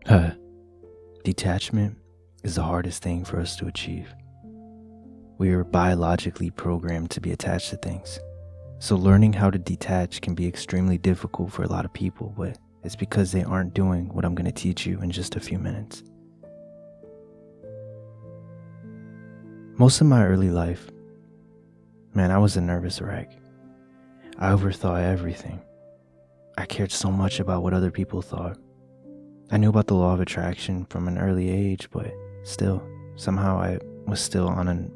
Uh, Detachment is the hardest thing for us to achieve. We are biologically programmed to be attached to things. So learning how to detach can be extremely difficult for a lot of people, but it's because they aren't doing what I'm going to teach you in just a few minutes. Most of my early life, man, I was a nervous wreck. I overthought everything. I cared so much about what other people thought. I knew about the law of attraction from an early age, but still, somehow I was still on an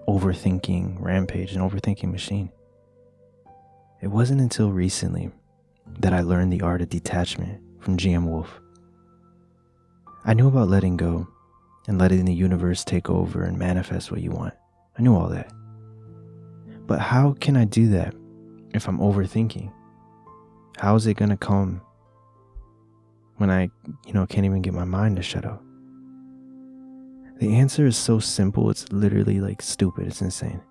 overthinking rampage, an overthinking machine. It wasn't until recently that I learned the art of detachment from GM Wolf. I knew about letting go and letting the universe take over and manifest what you want. I knew all that. But how can I do that if I'm overthinking? How is it going to come when I, can't even get my mind to shut up? The answer is so simple, it's literally like stupid, it's insane.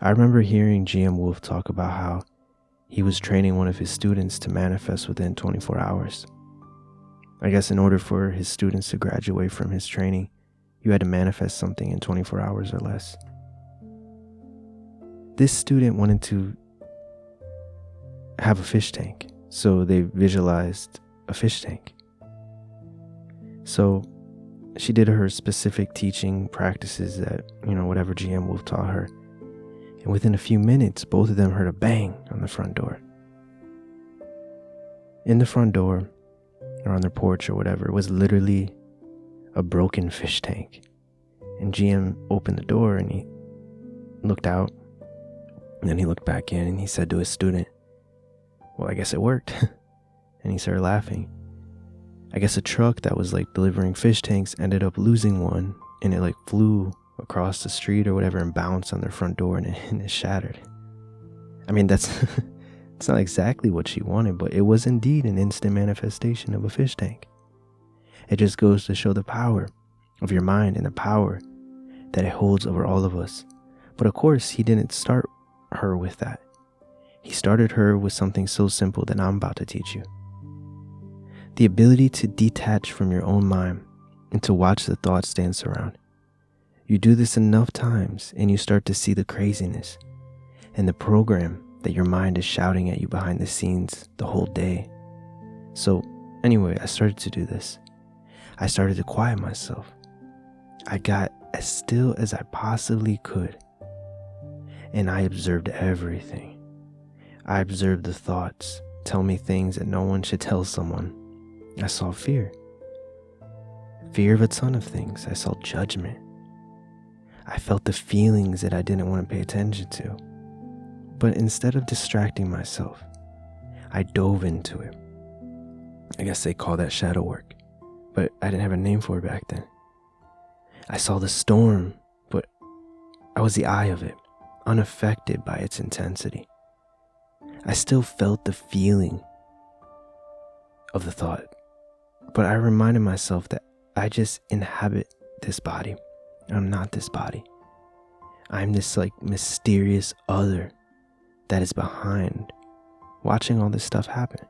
I remember hearing GM Wolf talk about how he was training one of his students to manifest within 24 hours. I guess in order for his students to graduate from his training, you had to manifest something in 24 hours or less. This student wanted to have a fish tank, so they visualized a fish tank. So she did her specific teaching practices that, whatever GM Wolf taught her. And within a few minutes, both of them heard a bang on the front door. In the front door, or on their porch or whatever, was literally a broken fish tank. And GM opened the door and he looked out. And then he looked back in and he said to his student, "Well, I guess it worked." And he started laughing. I guess a truck that was delivering fish tanks ended up losing one, and it flew across the street or whatever and bounced on their front door, and it shattered. I mean, that's it's not exactly what she wanted, but it was indeed an instant manifestation of a fish tank. It just goes to show the power of your mind and the power that it holds over all of us. But of course, he didn't start her with that. He started her with something so simple that I'm about to teach you. The ability to detach from your own mind and to watch the thoughts dance around. You do this enough times and you start to see the craziness and the program that your mind is shouting at you behind the scenes the whole day. So anyway, I started to do this. I started to quiet myself. I got as still as I possibly could. And I observed everything. I observed the thoughts tell me things that no one should tell someone. I saw fear. Fear of a ton of things. I saw judgment. I felt the feelings that I didn't want to pay attention to. But instead of distracting myself, I dove into it. I guess they call that shadow work, but I didn't have a name for it back then. I saw the storm, but I was the eye of it, unaffected by its intensity. I still felt the feeling of the thought, but I reminded myself that I just inhabit this body. I'm not this body. I'm this mysterious other that is behind watching all this stuff happen.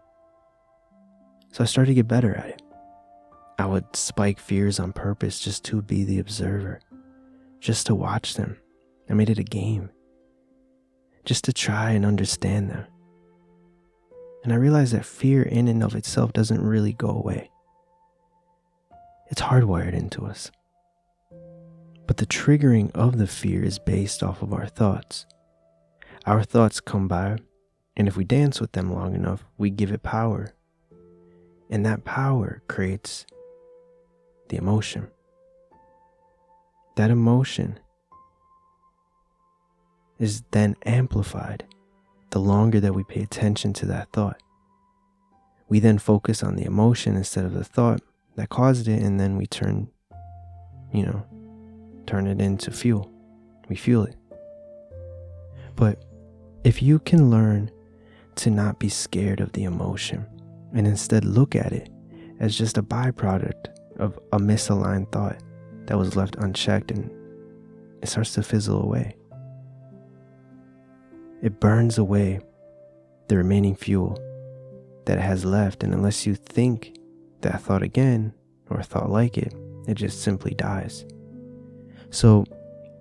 So I started to get better at it. I would spike fears on purpose just to be the observer, just to watch them. I made it a game, just to try and understand them. And I realized that fear in and of itself doesn't really go away. It's hardwired into us. But the triggering of the fear is based off of our thoughts. Our thoughts come by, and if we dance with them long enough, we give it power. And that power creates the emotion. That emotion is then amplified the longer that we pay attention to that thought. We then focus on the emotion instead of the thought that caused it, and then we turn it into fuel. We fuel it. But if you can learn to not be scared of the emotion and instead look at it as just a byproduct of a misaligned thought that was left unchecked, and it starts to fizzle away. It burns away the remaining fuel that it has left, and unless you think that thought again, or a thought like it, it just simply dies. So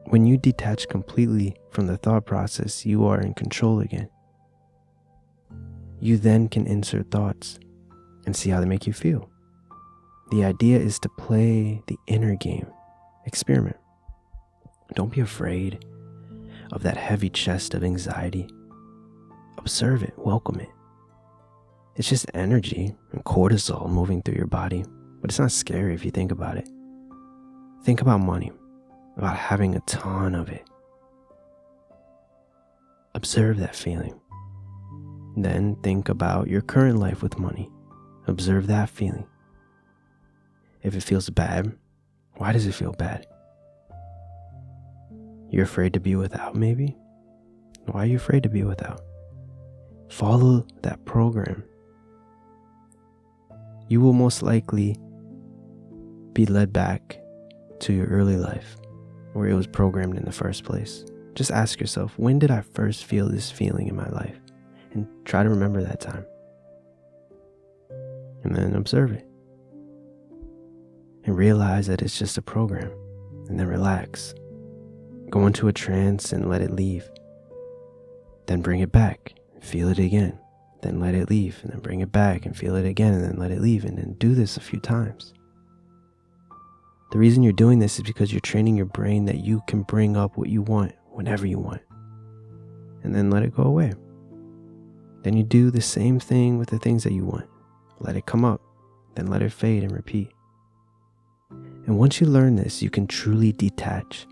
when you detach completely from the thought process, you are in control again. You then can insert thoughts and see how they make you feel. The idea is to play the inner game. Experiment. Don't be afraid of that heavy chest of anxiety. Observe it, welcome it. It's just energy and cortisol moving through your body, but it's not scary if you think about it. Think about money, about having a ton of it. Observe that feeling. Then think about your current life with money. Observe that feeling. If it feels bad, why does it feel bad? You're afraid to be without, maybe? Why are you afraid to be without? Follow that program. You will most likely be led back to your early life, where it was programmed in the first place. Just ask yourself, when did I first feel this feeling in my life? And try to remember that time. And then observe it. And realize that it's just a program. And then relax. Go into a trance and let it leave. Then bring it back. Feel it again. Then let it leave. And then bring it back and feel it again. And then let it leave. And then do this a few times. The reason you're doing this is because you're training your brain that you can bring up what you want whenever you want. And then let it go away. Then you do the same thing with the things that you want. Let it come up. Then let it fade and repeat. And once you learn this, you can truly detach.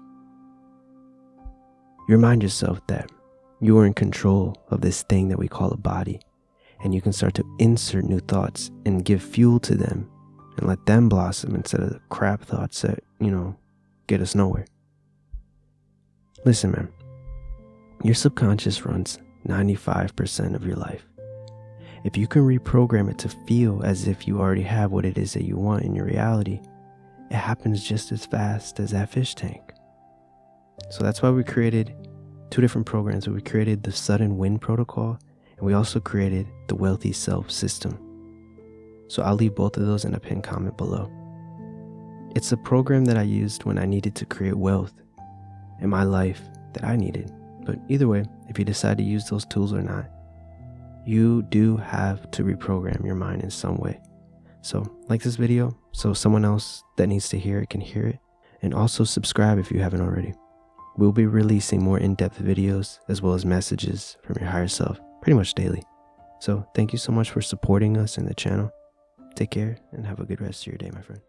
You remind yourself that you are in control of this thing that we call a body. And you can start to insert new thoughts and give fuel to them and let them blossom instead of the crap thoughts that, get us nowhere. Listen, man, your subconscious runs 95% of your life. If you can reprogram it to feel as if you already have what it is that you want in your reality, it happens just as fast as that fish tank. So that's why we created 2 different programs. We created the Sudden Win Protocol, and we also created the Wealthy Self System. So I'll leave both of those in a pinned comment below. It's a program that I used when I needed to create wealth in my life that I needed. But either way, if you decide to use those tools or not, you do have to reprogram your mind in some way. So like this video so someone else that needs to hear it can hear it. And also subscribe if you haven't already. We'll be releasing more in-depth videos as well as messages from your higher self pretty much daily. So thank you so much for supporting us in the channel. Take care and have a good rest of your day, my friend.